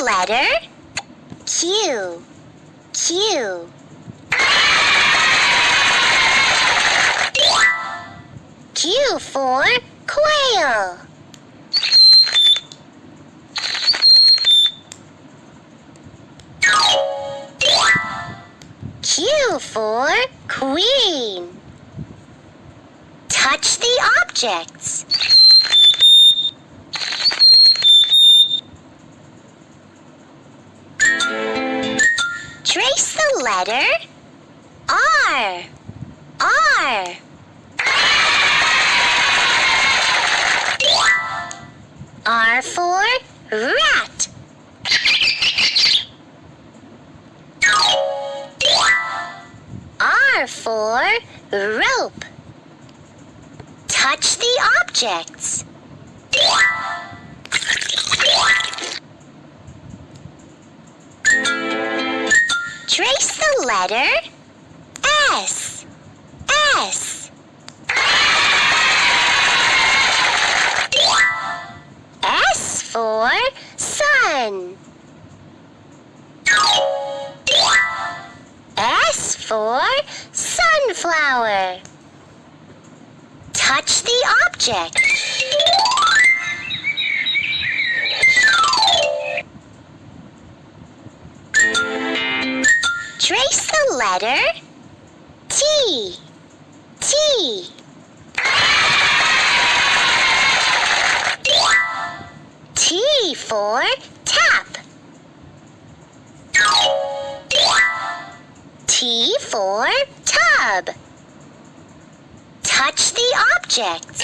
letter Q. Q. Q for quail. Q for queen. Touch the objects. Trace the letter R. R. R for rat. R for rope. Touch the objects. Trace the letter S. S. S for sun. S for sunflower. Touch the object. Trace the letter T. T. T for tap. T for tub. Touch the object.